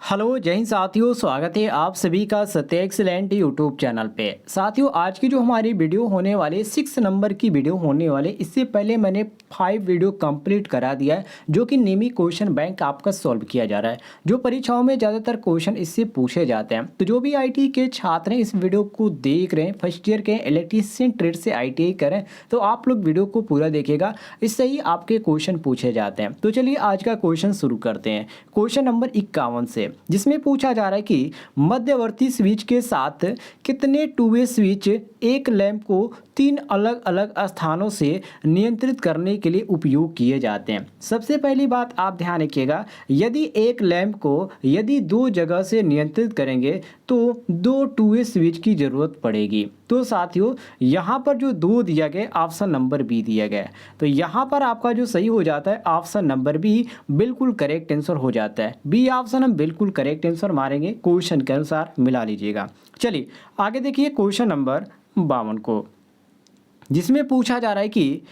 Hello जय हिंद साथियों, स्वागत है आप सभी का सत्य एक्सीलेंट यूट्यूब चैनल पे। साथियों, आज की जो हमारी वीडियो होने वाले 6 नंबर की वीडियो होने वाले, इससे पहले मैंने 5 वीडियो कंप्लीट करा दिया है जो कि नेमी क्वेश्चन बैंक आपका सॉल्व किया जा रहा है। जो परीक्षाओं में ज़्यादातर क्वेश्चन इससे पूछे जाते हैं, तो जो भी आईटीआई के छात्र हैं इस वीडियो को देख रहे हैं, फर्स्ट ईयर के इलेक्ट्रीशियन ट्रेड से आईटीआई करें, तो आप लोग वीडियो को पूरा देखिएगा, इससे ही आपके क्वेश्चन पूछे जाते हैं। तो चलिए आज का क्वेश्चन शुरू करते हैं क्वेश्चन नंबर 51 से, जिसमें पूछा जा रहा है कि मध्यवर्ती स्विच के साथ कितने टू वे स्विच एक लैंप को 3 अलग अलग स्थानों से नियंत्रित करने के लिए उपयोग किए जाते हैं। सबसे पहली बात आप ध्यान रखिएगा, यदि एक लैंप को यदि 2 जगह से नियंत्रित करेंगे तो 2 टू वे स्विच की ज़रूरत पड़ेगी। तो साथियों, यहाँ पर जो 2 दिया गया ऑप्शन नंबर बी दिया गया है, तो यहाँ पर आपका जो सही हो जाता है ऑप्शन नंबर बी बिल्कुल करेक्ट आंसर हो जाता है। बी ऑप्शन हम बिल्कुल करेक्ट आंसर मारेंगे, क्वेश्चन के अनुसार मिला लीजिएगा। चलिए आगे देखिए क्वेश्चन नंबर 52 को, जिसमें पूछा जा रहा है कि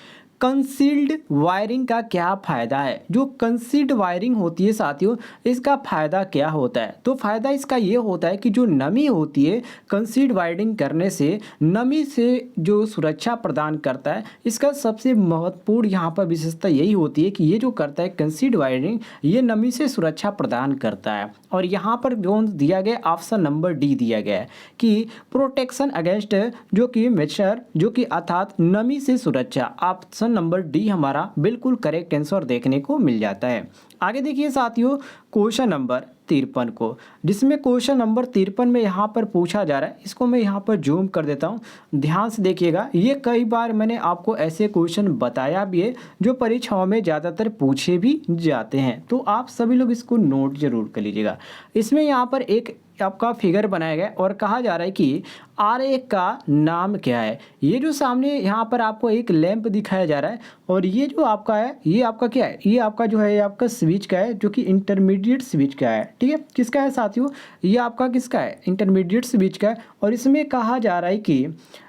कंसील्ड वायरिंग का क्या फ़ायदा है। जो कंसील्ड वायरिंग होती है साथियों, इसका फ़ायदा क्या होता है? तो फ़ायदा इसका ये होता है कि जो नमी होती है, कंसील्ड वायरिंग करने से नमी से जो सुरक्षा प्रदान करता है, इसका सबसे महत्वपूर्ण यहाँ पर विशेषता यही होती है कि ये जो करता है कंसील्ड वायरिंग, ये नमी से सुरक्षा प्रदान करता है। और यहाँ पर जो दिया गया ऑप्शन नंबर डी दिया गया है कि प्रोटेक्शन अगेंस्ट जो कि मेचर जो कि अर्थात नमी से सुरक्षा, ऑप्शन नंबर डी हमारा बिल्कुल करेक्ट आंसर देखने को मिल जाता है। आगे देखिए साथियों क्वेश्चन नंबर 53 को, जिसमें क्वेश्चन नंबर 53 में यहाँ पर पूछा जा रहा है, इसको मैं यहाँ पर जूम कर देता हूँ, ध्यान से देखिएगा। ये कई बार मैंने आपको ऐसे क्वेश्चन बताया भी है जो परीक्षाओं में ज़्यादातर पूछे भी जाते हैं, तो आप सभी लोग इसको नोट जरूर कर लीजिएगा। इसमें यहाँ पर एक आपका फिगर बनाया गया और कहा जा रहा है कि आरेख का नाम क्या है। ये जो सामने यहाँ पर आपको एक लैंप दिखाया जा रहा है, और ये जो आपका है, ये आपका क्या है, ये आपका जो है ये आपका स्विच का है, जो कि इंटरमीडिएट स्विच का है। ठीक है, किसका है साथियों? ये आपका किसका है? इंटरमीडिएट स्विच का है। और इसमें कहा जा रहा है कि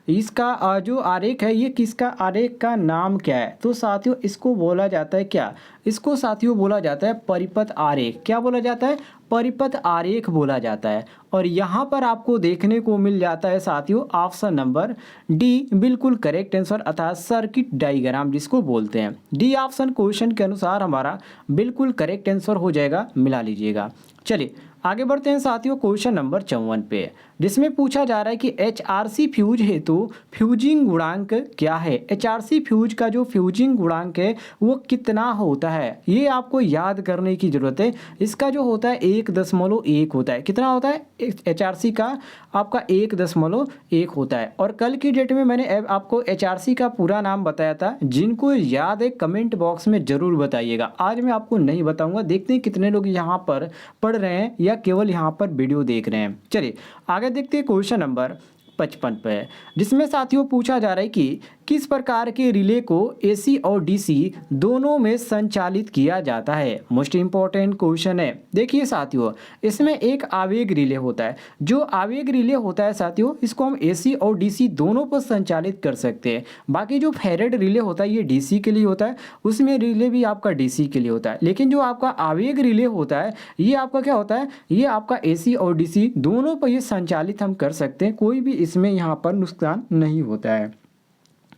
इसका जो आरेख है, ये किसका आरेख का नाम क्या है? तो साथियों इसको बोला जाता है क्या? इसको साथियों बोला जाता है परिपथ आरेख। क्या बोला जाता है? परिपथ आरेख बोला जाता है। और यहाँ पर आपको देखने को मिल जाता है साथियों ऑप्शन नंबर डी बिल्कुल करेक्ट आंसर, अर्थात सर्किट डायग्राम जिसको बोलते हैं। डी ऑप्शन क्वेश्चन के अनुसार हमारा बिल्कुल करेक्ट आंसर हो जाएगा, मिला लीजिएगा। चलिए आगे बढ़ते हैं साथियों क्वेश्चन नंबर 54 पे, जिसमें पूछा जा रहा है कि एचआरसी फ्यूज हेतु फ्यूजिंग गुणांक क्या है। एचआरसी फ्यूज का जो फ्यूजिंग गुणांक है वो कितना होता है, ये आपको याद करने की ज़रूरत है। इसका जो होता है 1.1 होता है। कितना होता है एचआरसी का? आपका 1.1 होता है। और कल की डेट में मैंने आपको एचआरसी का पूरा नाम बताया था, जिनको याद है कमेंट बॉक्स में ज़रूर बताइएगा। आज मैं आपको नहीं बताऊँगा, देखते हैं कितने लोग यहाँ पर पढ़ रहे हैं या केवल यहाँ पर वीडियो देख रहे हैं। चलिए आगे देखते हैं क्वेश्चन नंबर 55 पे, जिसमें साथियों पूछा जा रहा है कि किस प्रकार के रिले को एसी और डीसी दोनों में संचालित किया जाता है। मोस्ट इंपॉर्टेंट क्वेश्चन है। देखिए साथियों, इसमें एक आवेग रिले होता है। जो आवेग रिले होता है साथियों, इसको हम एसी और डीसी दोनों पर संचालित कर सकते हैं। बाकी जो फेरेड रिले होता है ये डीसी के लिए होता है, उसमें रिले भी आपका डीसी के लिए होता है। लेकिन जो आपका आवेग रिले होता है ये आपका क्या होता है, ये आपका एसी और डीसी दोनों पर ये संचालित हम कर सकते हैं, कोई भी इसमें यहाँ पर नुकसान नहीं होता है।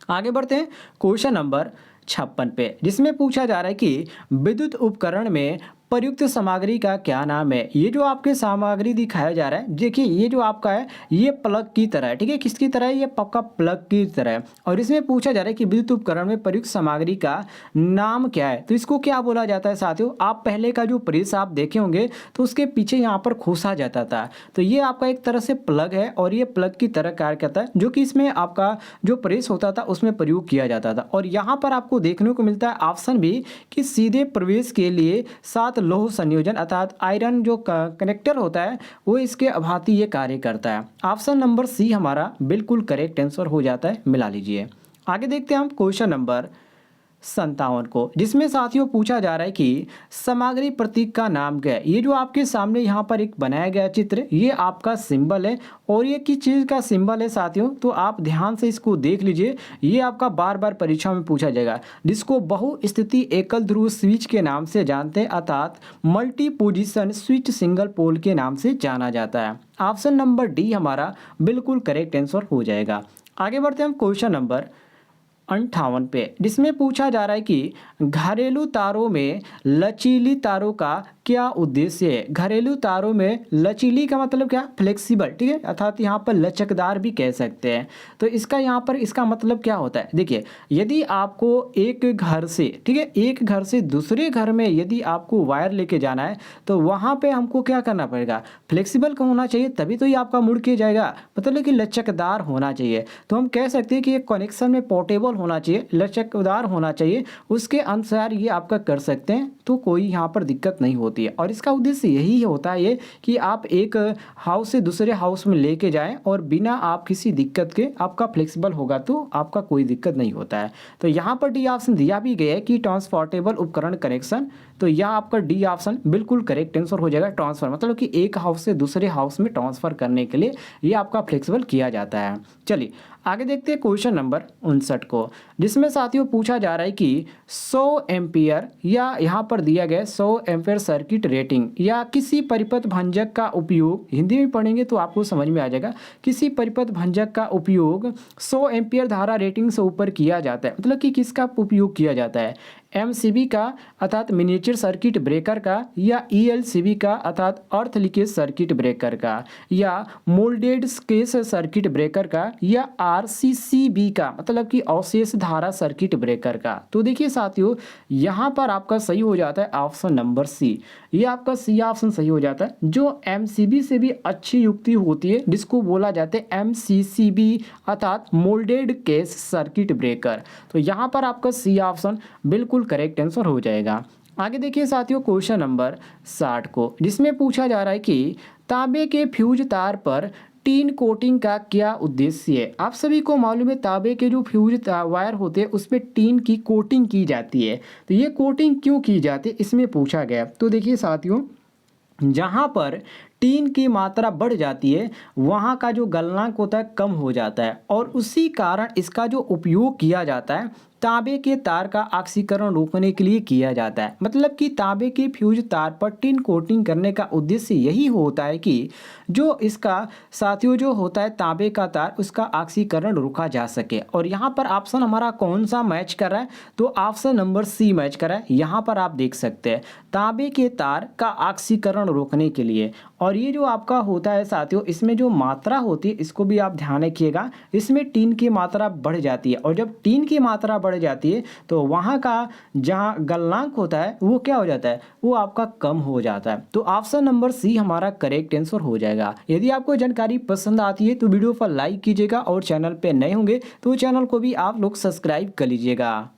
आगे बढ़ते हैं क्वेश्चन नंबर 56 पे, जिसमें पूछा जा रहा है कि विद्युत उपकरण में प्रयुक्त सामग्री का क्या नाम है। ये जो आपके सामग्री दिखाया जा रहा है, देखिए ये जो आपका है ये प्लग की तरह है। ठीक है, किसकी तरह है? ये पक्का प्लग की तरह है। और इसमें पूछा जा रहा है कि विद्युत उपकरण में प्रयुक्त सामग्री का नाम क्या है। तो इसको क्या बोला जाता है साथियों? आप पहले का जो प्रेस आप देखे होंगे तो उसके पीछे यहाँ पर खोसा जाता था, तो ये आपका एक तरह से प्लग है और ये प्लग की तरह कार्य करता है, जो कि इसमें आपका जो प्रेस होता था उसमें प्रयोग किया जाता था। और यहाँ पर आपको देखने को मिलता है ऑप्शन भी कि सीधे प्रवेश के लिए साथ लौह संयोजन अर्थात आयरन जो कनेक्टर होता है वो इसके अभाती ये कार्य करता है। ऑप्शन नंबर सी हमारा बिल्कुल करेक्ट आंसर हो जाता है, मिला लीजिए। आगे देखते हैं हम क्वेश्चन नंबर 57 को, जिसमें साथियों पूछा जा रहा है कि सामग्री प्रतीक का नाम क्या है। ये जो आपके सामने यहाँ पर एक बनाया गया चित्र, ये आपका सिंबल है और ये किस चीज़ का सिंबल है साथियों, तो आप ध्यान से इसको देख लीजिए। ये आपका बार बार परीक्षा में पूछा जाएगा, जिसको बहुस्थिति एकल ध्रुव स्विच के नाम से जानते हैं, अर्थात multi position switch single pole के नाम से जाना जाता है। ऑप्शन नंबर डी हमारा बिल्कुल करेक्ट आंसर हो जाएगा। आगे बढ़ते हैं हम क्वेश्चन नंबर 58 पे, जिसमें पूछा जा रहा है कि घरेलू तारों में लचीली तारों का क्या उद्देश्य है। घरेलू तारों में लचीली का मतलब क्या, फ्लेक्सिबल, ठीक है, अर्थात यहाँ पर लचकदार भी कह सकते हैं। तो इसका यहाँ पर इसका मतलब क्या होता है, देखिए यदि आपको एक घर से, ठीक है, एक घर से दूसरे घर में यदि आपको वायर लेके जाना है तो वहाँ पे हमको क्या करना पड़ेगा, फ्लेक्सिबल का होना चाहिए, तभी तो ये आपका मुड़ के जाएगा, मतलब कि लचकदार होना चाहिए। तो हम कह सकते हैं कि ये कनेक्शन में पोर्टेबल होना चाहिए, लचकदार होना चाहिए, उसके अनुसार ये आपका कर सकते हैं, तो कोई यहाँ पर दिक्कत नहीं होती है। और इसका उद्देश्य यही होता है ये कि आप एक हाउस से दूसरे हाउस में लेके जाएं और बिना आप किसी दिक्कत के, आपका फ्लेक्सिबल होगा तो आपका कोई दिक्कत नहीं होता है। तो यहाँ पर डी ऑप्शन दिया भी गया है कि ट्रांसपोर्टेबल उपकरण कनेक्शन, तो यह आपका डी ऑप्शन बिल्कुल करेक्ट आंसर हो जाएगा। ट्रांसफर मतलब कि एक हाउस से दूसरे हाउस में ट्रांसफर करने के लिए ये आपका फ्लेक्सिबल किया जाता है। चलिए आगे देखते हैं क्वेश्चन नंबर 59 को, जिसमें साथियों पूछा जा रहा है कि 100 एम्पियर या यहाँ पर दिया गया 100 एम्पियर सर्किट रेटिंग या किसी परिपथ भंजक का उपयोग, हिंदी में पढ़ेंगे तो आपको समझ में आ जाएगा, किसी परिपथ भंजक का उपयोग 100 एम्पियर धारा रेटिंग से ऊपर किया जाता है, मतलब कि किसका उपयोग किया जाता है, एमसीबी का अर्थात मिनिएचर सर्किट ब्रेकर का, या ईएलसीबी का अर्थात अर्थ लीकेज सर्किट ब्रेकर का, या मोल्डेड केस सर्किट ब्रेकर का, या आरसीसीबी का मतलब कि अवशेष धारा सर्किट ब्रेकर का। तो देखिए साथियों यहाँ पर आपका सही हो जाता है ऑप्शन नंबर सी, ये आपका सी ऑप्शन सही हो जाता है। जो एमसीबी से भी अच्छी युक्ति होती है जिसको बोला जाता है एमसीसीबी अर्थात मोल्डेड केस सर्किट ब्रेकर, तो यहाँ पर आपका सी ऑप्शन बिल्कुल करेक्ट आंसर हो जाएगा। आगे देखिए साथियों क्वेश्चन नंबर 60 को, जिसमें पूछा जा रहा है कि तांबे के फ्यूज तार पर टीन कोटिंग का क्या उद्देश्य है। आप सभी को मालूम है तांबे के जो फ्यूज वायर होते हैं उसमें टीन की कोटिंग की जाती है, तो ये कोटिंग क्यों की जाती है इसमें पूछा गया। तो देखिए साथियों जहाँ पर टीन की मात्रा बढ़ जाती है वहाँ का जो गलनांक होता है कम हो जाता है, और उसी कारण इसका जो उपयोग किया जाता है तांबे के तार का ऑक्सीकरण रोकने के लिए किया जाता है। मतलब कि तांबे के फ्यूज तार पर टिन कोटिंग करने का उद्देश्य यही होता है कि जो इसका साथियों जो होता है तांबे का तार उसका ऑक्सीकरण रोका जा सके। और यहाँ पर ऑप्शन हमारा कौन सा मैच कर रहा है, तो ऑप्शन नंबर सी मैच कर रहा है। यहाँ पर आप देख सकते हैं तांबे के तार का ऑक्सीकरण रोकने के लिए। और ये जो आपका होता है साथियों इसमें जो मात्रा होती है इसको भी आप ध्यान रखिएगा, इसमें टीन की मात्रा बढ़ जाती है, और जब टीन की मात्रा बढ़ जाती है तो वहाँ का जहाँ गलनांक होता है वो क्या हो जाता है, वो आपका कम हो जाता है। तो ऑप्शन नंबर सी हमारा करेक्ट आंसर हो जाएगा। यदि आपको जानकारी पसंद आती है तो वीडियो पर लाइक कीजिएगा, और चैनल पे नए होंगे तो चैनल को भी आप लोग सब्सक्राइब कर लीजिएगा।